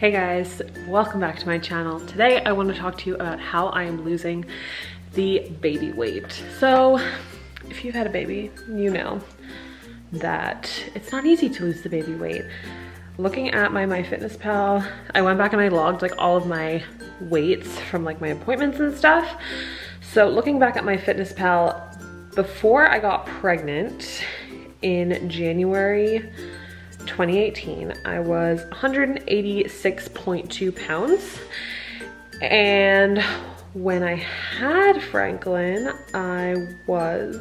Hey guys, welcome back to my channel. Today I want to talk to you about how I am losing the baby weight. So if you've had a baby, you know that it's not easy to lose the baby weight. Looking at my MyFitnessPal, I went back and I logged like all of my weights from like my appointments and stuff. So looking back at MyFitnessPal, before I got pregnant in January 2018, I was 186.2 pounds. And when I had Franklin, I was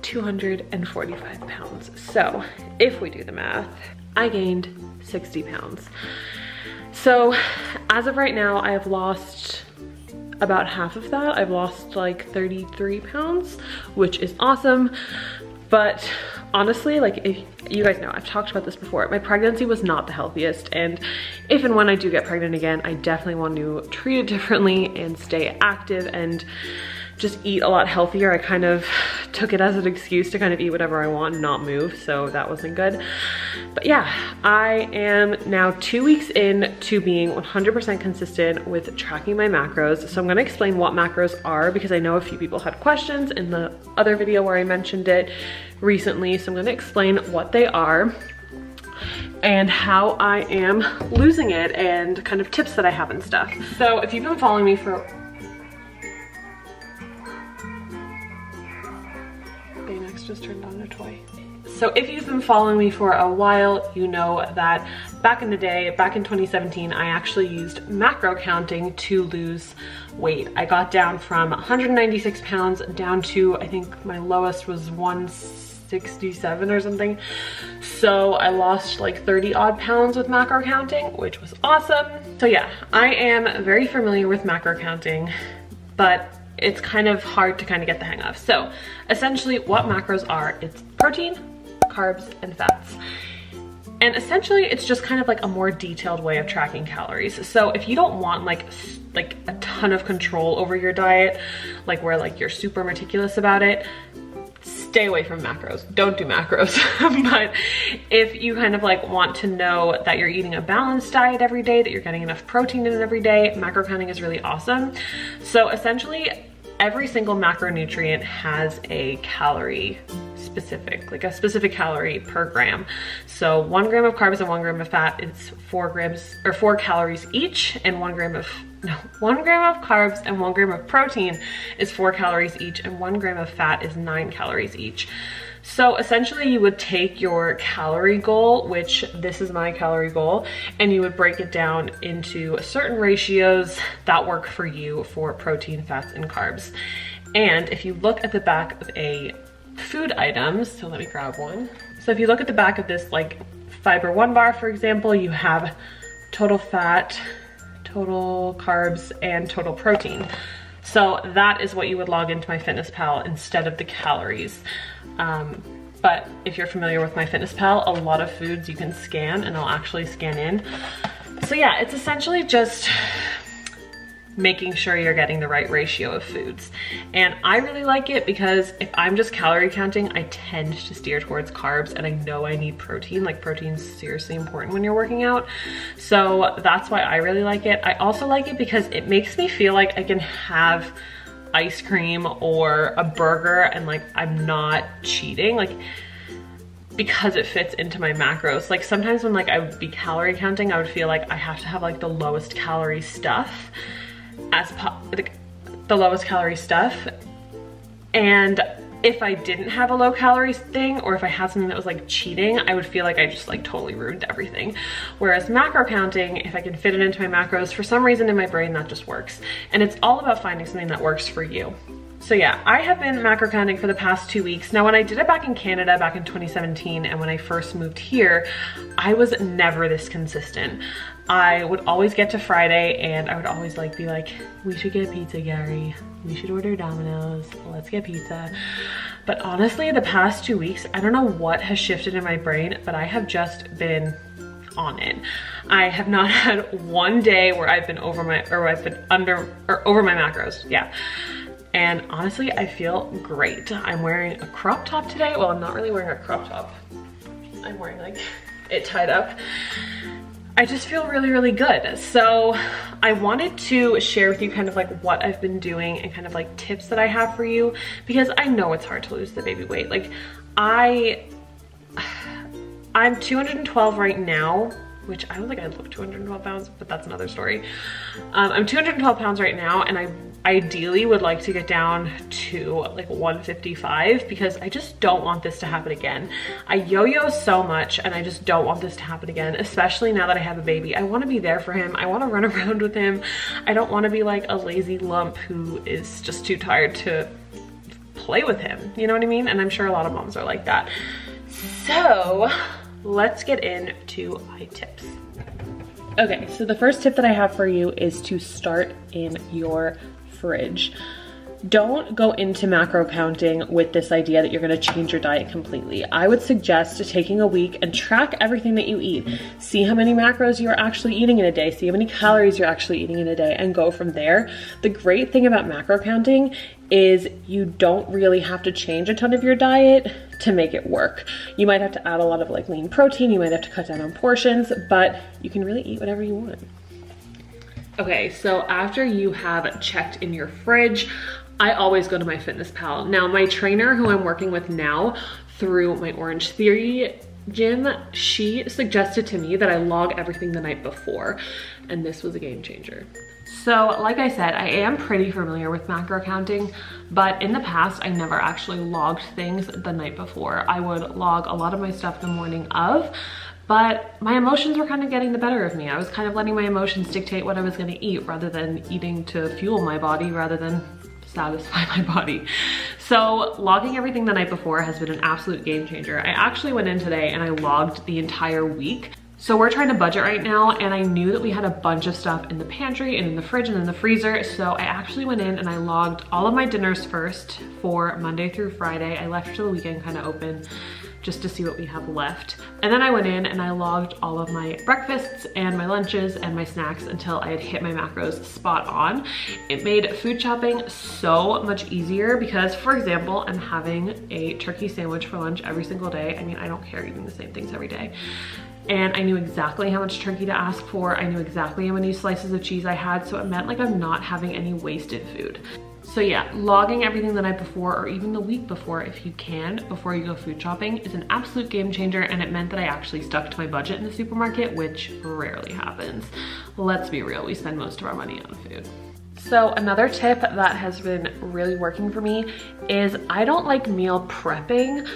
245 pounds. So if we do the math, I gained 60 pounds. So as of right now, I have lost about half of that. I've lost like 33 pounds, which is awesome. But honestly, like, if you guys know, I've talked about this before, my pregnancy was not the healthiest, and if and when I do get pregnant again, I definitely want to treat it differently and stay active and just eat a lot healthier. I kind of took it as an excuse to kind of eat whatever I want and not move, so that wasn't good. But yeah, I am now 2 weeks in to being 100% consistent with tracking my macros. So I'm gonna explain what macros are because I know a few people had questions in the other video where I mentioned it recently. So I'm gonna explain what they are and how I am losing it and kind of tips that I have and stuff. So if you've been following me for just turned on a toy. So if you've been following me for a while, you know that back in the day, back in 2017, I actually used macro counting to lose weight. I got down from 196 pounds down to, I think my lowest was 167 or something. So I lost like 30 odd pounds with macro counting, which was awesome. So yeah, I am very familiar with macro counting, but it's kind of hard to kind of get the hang of. So essentially what macros are, it's protein, carbs, and fats. And essentially it's just kind of like a more detailed way of tracking calories. So if you don't want like a ton of control over your diet, like where like you're super meticulous about it, stay away from macros. Don't do macros. But if you kind of like want to know that you're eating a balanced diet every day, that you're getting enough protein in it every day, macro counting is really awesome. So essentially every single macronutrient has a calorie specific, like a specific calorie per gram. So 1 gram of carbs and 1 gram of fat is 4 grams or 4 calories each, and 1 gram of carbs and 1 gram of protein is 4 calories each, and 1 gram of fat is 9 calories each. So essentially you would take your calorie goal, which this is my calorie goal, and you would break it down into certain ratios that work for you for protein, fats, and carbs. And if you look at the back of a food item, so let me grab one. So if you look at the back of this like Fiber One bar, for example, you have total fat, total carbs, and total protein. So that is what you would log into MyFitnessPal instead of the calories. But if you're familiar with MyFitnessPal, a lot of foods you can scan and I'll actually scan in. So yeah, it's essentially just making sure you're getting the right ratio of foods. And I really like it because if I'm just calorie counting, I tend to steer towards carbs, and I know I need protein. Like, protein's seriously important when you're working out. So that's why I really like it. I also like it because it makes me feel like I can have ice cream or a burger and like I'm not cheating, like, because it fits into my macros. Like sometimes when like I would be calorie counting, I would feel like I have to have like the lowest calorie stuff the lowest calorie stuff. And if I didn't have a low calories thing, or if I had something that was like cheating, I would feel like I just like totally ruined everything. Whereas macro counting, if I can fit it into my macros, for some reason in my brain that just works. And it's all about finding something that works for you. So yeah, I have been macro counting for the past 2 weeks. Now when I did it back in Canada, back in 2017, and when I first moved here, I was never this consistent. I would always get to Friday and I would always like be like, we should get pizza, Gary. We should order Domino's. Let's get pizza. But honestly, the past 2 weeks, I don't know what has shifted in my brain, but I have just been on it. I have not had one day where I've been over my, or I've been under, or over my macros. Yeah. And honestly, I feel great. I'm wearing a crop top today. Well, I'm not really wearing a crop top. I'm wearing like it tied up. I just feel really, really good. So I wanted to share with you kind of like what I've been doing and kind of like tips that I have for you, because I know it's hard to lose the baby weight. Like I'm 212 right now, which I don't think I look 212 pounds, but that's another story. I'm 212 pounds right now, and I ideally would like to get down to like 155, because I just don't want this to happen again. I yo-yo so much, and I just don't want this to happen again, especially now that I have a baby. I want to be there for him. I want to run around with him. I don't want to be like a lazy lump who is just too tired to play with him. You know what I mean? And I'm sure a lot of moms are like that. So let's get into my tips. Okay, so the first tip that I have for you is to start in your fridge. Don't go into macro counting with this idea that you're gonna change your diet completely. I would suggest taking a week and track everything that you eat. See how many macros you're actually eating in a day, see how many calories you're actually eating in a day, and go from there. The great thing about macro counting is you don't really have to change a ton of your diet to make it work. You might have to add a lot of like lean protein, you might have to cut down on portions, but you can really eat whatever you want. Okay, so after you have checked in your fridge, I always go to my Fitness Pal. Now, my trainer who I'm working with now through my Orange Theory gym, she suggested to me that I log everything the night before, and this was a game changer. So like I said, I am pretty familiar with macro counting, but in the past, I never actually logged things the night before. I would log a lot of my stuff the morning of, but my emotions were kind of getting the better of me. I was kind of letting my emotions dictate what I was gonna eat rather than eating to fuel my body rather than satisfy my body. So logging everything the night before has been an absolute game changer. I actually went in today and I logged the entire week. So we're trying to budget right now, and I knew that we had a bunch of stuff in the pantry and in the fridge and in the freezer. So I actually went in and I logged all of my dinners first for Monday through Friday. I left the weekend kind of open just to see what we have left. And then I went in and I logged all of my breakfasts and my lunches and my snacks until I had hit my macros spot on. It made food shopping so much easier because, for example, I'm having a turkey sandwich for lunch every single day. I mean, I don't care eating the same things every day. And I knew exactly how much turkey to ask for. I knew exactly how many slices of cheese I had, so it meant like I'm not having any wasted food. So yeah, logging everything the night before or even the week before if you can, before you go food shopping, is an absolute game changer, and it meant that I actually stuck to my budget in the supermarket, which rarely happens. Let's be real, we spend most of our money on food. So another tip that has been really working for me is I don't like meal prepping,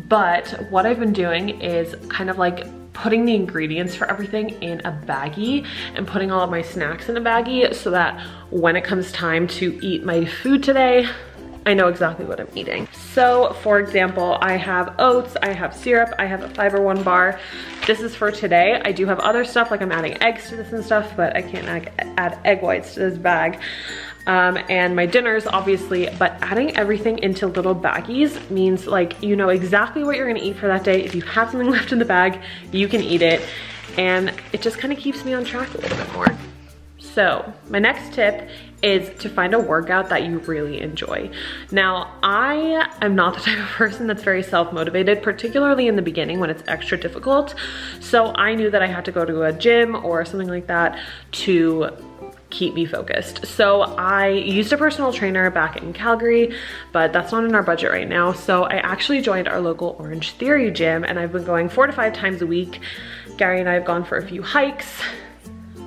but what I've been doing is kind of like putting the ingredients for everything in a baggie and putting all of my snacks in a baggie so that when it comes time to eat my food today, I know exactly what I'm eating. So for example, I have oats, I have syrup, I have a Fiber One bar. This is for today. I do have other stuff, like I'm adding eggs to this and stuff, but I can't add egg whites to this bag. And my dinners, obviously, but adding everything into little baggies means like you know exactly what you're gonna eat for that day. If you have something left in the bag, you can eat it. And it just kind of keeps me on track a little bit more. So my next tip is to find a workout that you really enjoy. Now, I am not the type of person that's very self-motivated, particularly in the beginning when it's extra difficult. So I knew that I had to go to a gym or something like that to keep me focused. So I used a personal trainer back in Calgary, but that's not in our budget right now. So I actually joined our local Orange Theory gym, and I've been going 4 to 5 times a week. Gary and I have gone for a few hikes.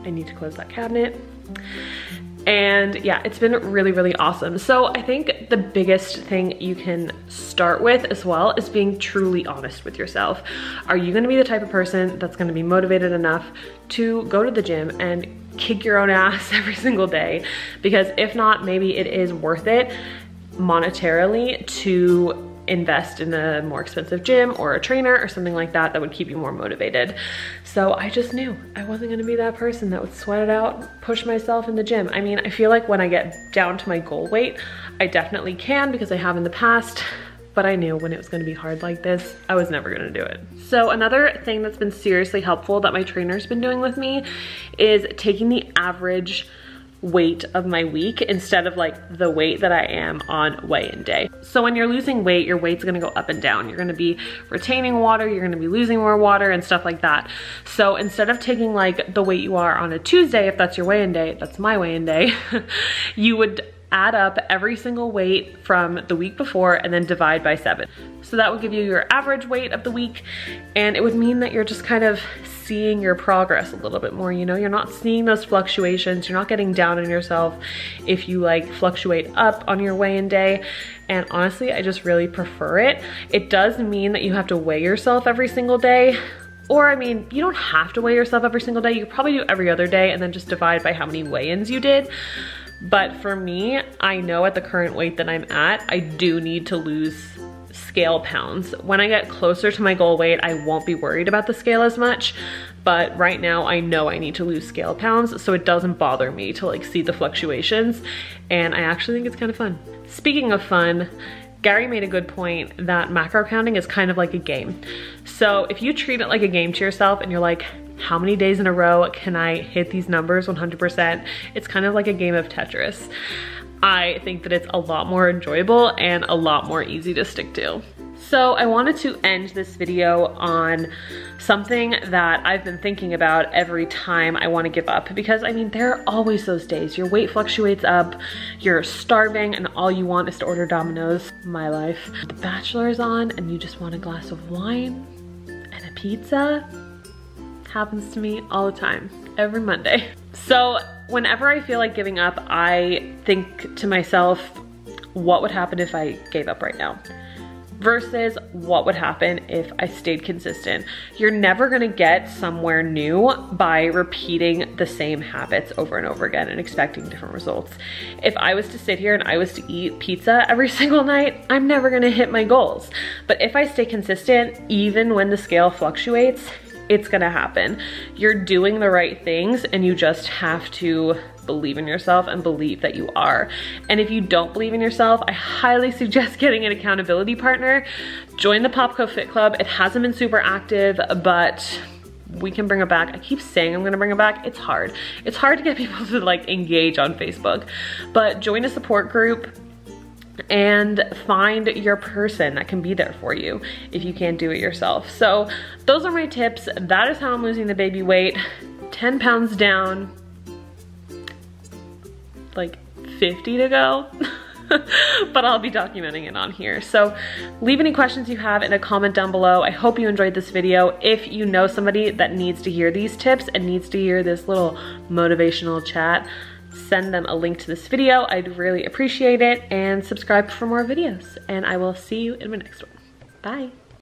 I need to close that cabinet. And yeah, it's been really, really awesome. So I think the biggest thing you can start with as well is being truly honest with yourself. Are you gonna be the type of person that's gonna be motivated enough to go to the gym and kick your own ass every single day? Because if not, maybe it is worth it monetarily to invest in a more expensive gym or a trainer or something like that that would keep you more motivated. So I just knew I wasn't gonna be that person that would sweat it out, push myself in the gym. I mean, I feel like when I get down to my goal weight, I definitely can because I have in the past, but I knew when it was gonna be hard like this, I was never gonna do it. So another thing that's been seriously helpful that my trainer's been doing with me is taking the average weight of my week instead of like the weight that I am on weigh-in day. So when you're losing weight, your weight's gonna go up and down. You're gonna be retaining water, you're gonna be losing more water and stuff like that. So instead of taking like the weight you are on a Tuesday, if that's your weigh-in day, that's my weigh-in day, you would add up every single weight from the week before and then divide by 7. So that would give you your average weight of the week, and it would mean that you're just kind of seeing your progress a little bit more, you know? You're not seeing those fluctuations, you're not getting down on yourself if you like fluctuate up on your weigh-in day. And honestly, I just really prefer it. It does mean that you have to weigh yourself every single day. Or I mean, you don't have to weigh yourself every single day. You could probably do every other day and then just divide by how many weigh-ins you did. But for me, I know at the current weight that I'm at, I do need to lose scale pounds. When I get closer to my goal weight, I won't be worried about the scale as much. But right now I know I need to lose scale pounds, so it doesn't bother me to like see the fluctuations. And I actually think it's kind of fun. Speaking of fun, Gary made a good point that macro counting is kind of like a game. So if you treat it like a game to yourself and you're like, how many days in a row can I hit these numbers 100%? It's kind of like a game of Tetris. I think that it's a lot more enjoyable and a lot more easy to stick to. So I wanted to end this video on something that I've been thinking about every time I want to give up, because I mean, there are always those days. Your weight fluctuates up, you're starving, and all you want is to order Domino's. My life. The Bachelor is on and you just want a glass of wine and a pizza. Happens to me all the time, every Monday. So whenever I feel like giving up, I think to myself, what would happen if I gave up right now? Versus what would happen if I stayed consistent. You're never gonna get somewhere new by repeating the same habits over and over again and expecting different results. If I was to sit here and I was to eat pizza every single night, I'm never gonna hit my goals. But if I stay consistent, even when the scale fluctuates, it's gonna happen. You're doing the right things and you just have to believe in yourself and believe that you are. And if you don't believe in yourself, I highly suggest getting an accountability partner. Join the POPCO Fit Club. It hasn't been super active, but we can bring it back. I keep saying I'm gonna bring it back. It's hard. It's hard to get people to like engage on Facebook, but join a support group and find your person that can be there for you if you can't do it yourself. So those are my tips. That is how I'm losing the baby weight. 10 pounds down, like 50 to go. But I'll be documenting it on here. So leave any questions you have in a comment down below. I hope you enjoyed this video. If you know somebody that needs to hear these tips and needs to hear this little motivational chat, send them a link to this video. I'd really appreciate it, and subscribe for more videos, and I will see you in my next one. Bye.